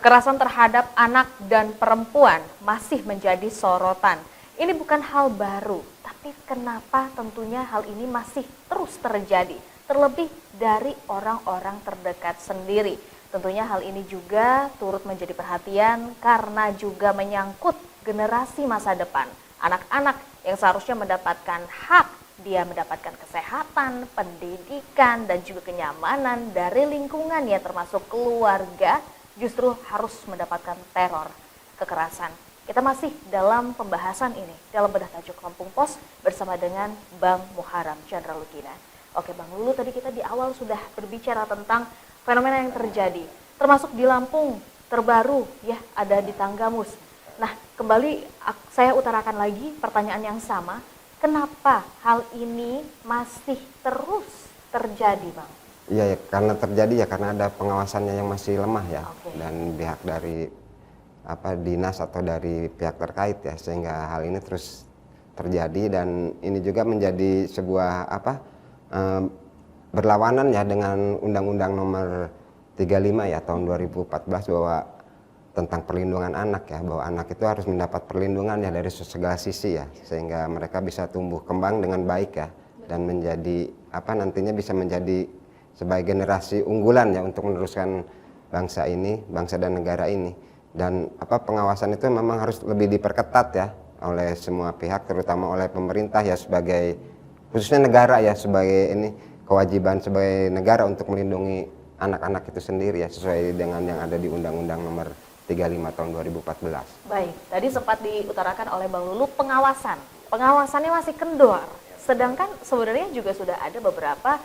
Kekerasan terhadap anak dan perempuan masih menjadi sorotan. Ini bukan hal baru, tapi kenapa tentunya hal ini masih terus terjadi, terlebih dari orang-orang terdekat sendiri. Tentunya hal ini juga turut menjadi perhatian karena juga menyangkut generasi masa depan. Anak-anak yang seharusnya mendapatkan hak, dia mendapatkan kesehatan, pendidikan, dan juga kenyamanan dari lingkungan ya termasuk keluarga, justru harus mendapatkan teror, kekerasan. Kita masih dalam pembahasan ini, dalam bedah tajuk Lampung Pos bersama dengan Bang Muharram Chandra Lukina. Oke Bang Lulu, tadi kita di awal sudah berbicara tentang fenomena yang terjadi, termasuk di Lampung, terbaru ya ada di Tanggamus. Nah kembali saya utarakan lagi pertanyaan yang sama, kenapa hal ini masih terus terjadi Bang? Iya ya, karena terjadi ya karena ada pengawasannya yang masih lemah ya. Oke. Dan pihak dari dinas atau dari pihak terkait ya, sehingga hal ini terus terjadi dan ini juga menjadi sebuah berlawanan ya dengan Undang-Undang Nomor 35 ya tahun 2014 bahwa tentang perlindungan anak ya, bahwa anak itu harus mendapat perlindungan ya dari segala sisi ya, sehingga mereka bisa tumbuh kembang dengan baik ya dan menjadi nantinya bisa menjadi sebagai generasi unggulan ya untuk meneruskan bangsa ini, bangsa dan negara ini. Dan pengawasan itu memang harus lebih diperketat ya oleh semua pihak, terutama oleh pemerintah ya sebagai khususnya negara ya sebagai ini kewajiban sebagai negara untuk melindungi anak-anak itu sendiri ya sesuai dengan yang ada di Undang-Undang Nomor 35 tahun 2014. Baik, tadi sempat diutarakan oleh Bang Lulu pengawasannya masih kendor. Sedangkan sebenarnya juga sudah ada beberapa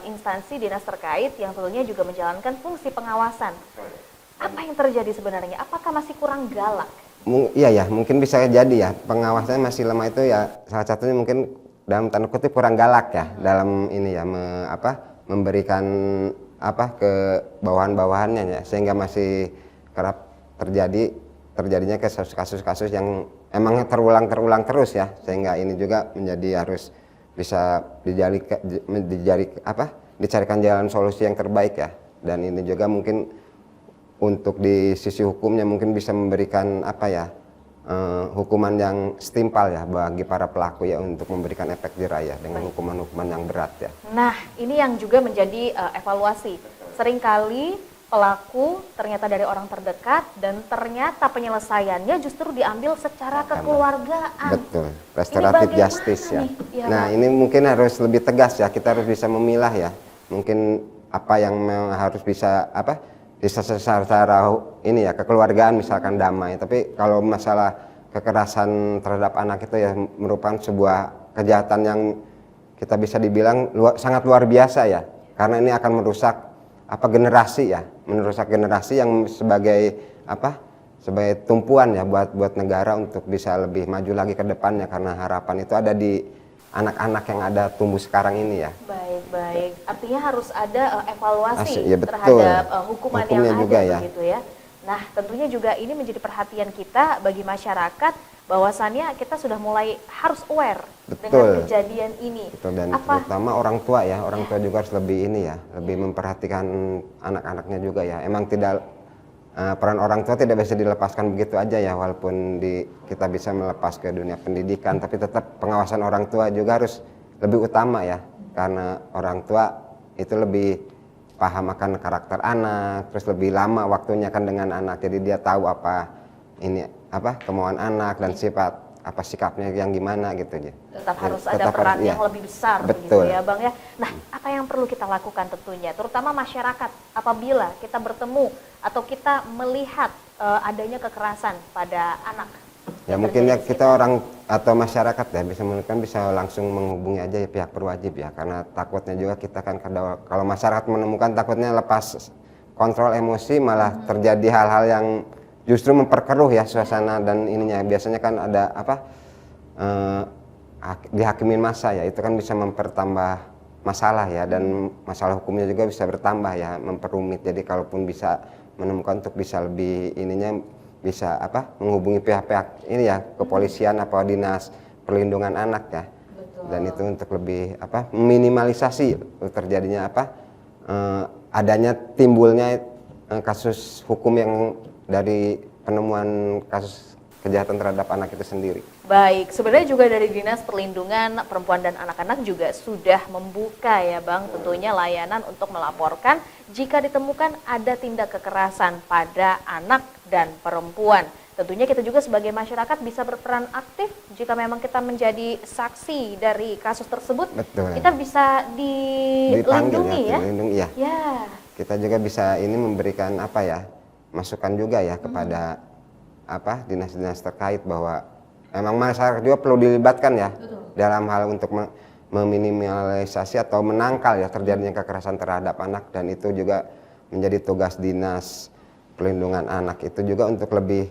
instansi dinas terkait yang tentunya juga menjalankan fungsi pengawasan. Apa yang terjadi sebenarnya? Apakah masih kurang galak? Iya ya, mungkin bisa jadi ya pengawasannya masih lemah itu ya salah satunya mungkin dalam tanda kutip kurang galak ya dalam ini ya memberikan ke bawahan-bawahannya ya sehingga masih kerap terjadinya kasus-kasus yang emang terulang terus ya sehingga ini juga menjadi harus bisa dicarikan jalan solusi yang terbaik ya. Dan ini juga mungkin untuk di sisi hukumnya mungkin bisa memberikan hukuman yang setimpal ya bagi para pelaku ya untuk memberikan efek jera ya dengan hukuman-hukuman yang berat ya. Nah ini yang juga menjadi evaluasi. Seringkali pelaku ternyata dari orang terdekat dan ternyata penyelesaiannya justru diambil secara kekeluargaan. Betul, restoratif justice ya. Ya nah ini mungkin harus lebih tegas ya, kita harus bisa memilah ya. Mungkin apa yang harus bisa secara ini ya kekeluargaan misalkan damai. Tapi kalau masalah kekerasan terhadap anak itu ya merupakan sebuah kejahatan yang kita bisa dibilang sangat luar biasa ya. Karena ini akan merusak generasi ya, merusak generasi yang sebagai tumpuan ya buat negara untuk bisa lebih maju lagi ke depannya karena harapan itu ada di anak-anak yang ada tumbuh sekarang ini ya. Baik. Artinya harus ada evaluasi ya, terhadap hukuman yang juga ada ya. begitu ya. Nah, tentunya juga ini menjadi perhatian kita bagi masyarakat bahwasannya kita sudah mulai harus aware dengan kejadian ini. Betul, dan terutama orang tua ya, orang tua juga harus lebih lebih memperhatikan anak-anaknya juga ya. Emang tidak peran orang tua tidak bisa dilepaskan begitu aja ya, walaupun kita bisa melepas ke dunia pendidikan, tapi tetap pengawasan orang tua juga harus lebih utama ya, karena orang tua itu lebih paham akan karakter anak, terus lebih lama waktunya kan dengan anak, jadi dia tahu kemauan anak dan sikapnya yang gimana gitu aja. Tetap harus ada peran yang lebih besar begitu ya Bang ya. Nah, apa yang perlu kita lakukan tentunya, terutama masyarakat apabila kita bertemu atau kita melihat adanya kekerasan pada anak? Ya mungkin ya kita orang atau masyarakat ya bisa langsung menghubungi aja ya pihak berwajib ya, karena takutnya juga kita kan kalau masyarakat menemukan takutnya lepas kontrol emosi malah terjadi hal-hal yang justru memperkeruh ya suasana dan ininya. Biasanya kan ada dihakimin massa ya, itu kan bisa mempertambah masalah ya, dan masalah hukumnya juga bisa bertambah ya, memperumit. Jadi kalaupun bisa menemukan untuk bisa lebih bisa menghubungi pihak-pihak ini ya, kepolisian apa dinas perlindungan anak ya. Betul. Dan itu untuk lebih meminimalisasi terjadinya adanya timbulnya kasus hukum yang dari penemuan kasus kejahatan terhadap anak itu sendiri. Baik, sebenarnya juga dari Dinas Perlindungan Perempuan dan Anak-anak juga sudah membuka ya Bang tentunya layanan untuk melaporkan jika ditemukan ada tindak kekerasan pada anak dan perempuan. Tentunya kita juga sebagai masyarakat bisa berperan aktif jika memang kita menjadi saksi dari kasus tersebut. Betul. Kita bisa dilindungi ya. Dilindungi ya. Ya. Kita juga bisa ini memberikan masukan juga ya kepada dinas-dinas terkait bahwa memang masyarakat juga perlu dilibatkan ya. Betul. Dalam hal untuk meminimalisasi atau menangkal ya terjadinya kekerasan terhadap anak, dan itu juga menjadi tugas Dinas Perlindungan Anak itu juga untuk lebih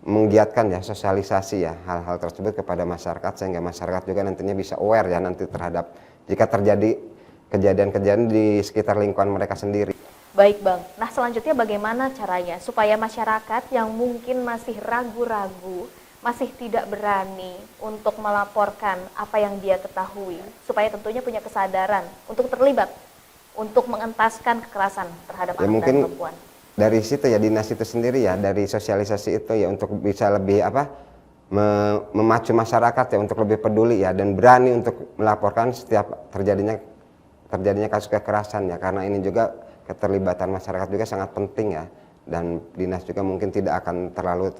menggiatkan ya sosialisasi ya hal-hal tersebut kepada masyarakat, sehingga masyarakat juga nantinya bisa aware ya nanti terhadap jika terjadi kejadian-kejadian di sekitar lingkungan mereka sendiri. Baik Bang, nah selanjutnya bagaimana caranya supaya masyarakat yang mungkin masih ragu-ragu, masih tidak berani untuk melaporkan apa yang dia ketahui, supaya tentunya punya kesadaran untuk terlibat, untuk mengentaskan kekerasan terhadap anak dan perempuan. Dari situ ya dinas itu sendiri ya, dari sosialisasi itu ya untuk bisa lebih memacu masyarakat ya untuk lebih peduli ya dan berani untuk melaporkan setiap terjadinya kasus kekerasan ya, karena ini juga keterlibatan masyarakat juga sangat penting ya, dan dinas juga mungkin tidak akan terlalu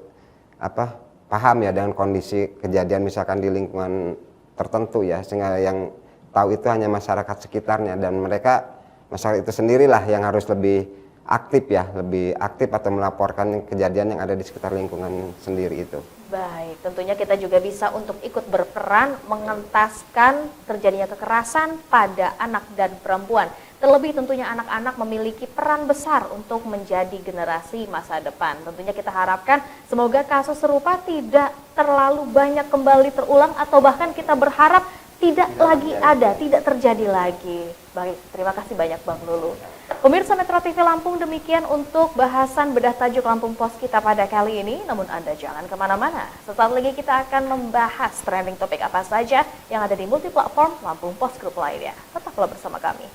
paham ya dengan kondisi kejadian misalkan di lingkungan tertentu ya, sehingga yang tahu itu hanya masyarakat sekitarnya, dan masyarakat itu sendirilah yang harus lebih aktif atau melaporkan kejadian yang ada di sekitar lingkungan sendiri itu. Baik, tentunya kita juga bisa untuk ikut berperan mengentaskan terjadinya kekerasan pada anak dan perempuan. Terlebih tentunya anak-anak memiliki peran besar untuk menjadi generasi masa depan. Tentunya kita harapkan semoga kasus serupa tidak terlalu banyak kembali terulang, atau bahkan kita berharap tidak terjadi lagi. Baik, terima kasih banyak Bang Lulu. Pemirsa Metro TV Lampung, demikian untuk bahasan bedah tajuk Lampung Pos kita pada kali ini. Namun Anda jangan kemana-mana. Sesaat lagi kita akan membahas trending topik apa saja yang ada di multiplatform Lampung Pos Group lainnya. Tetaplah bersama kami.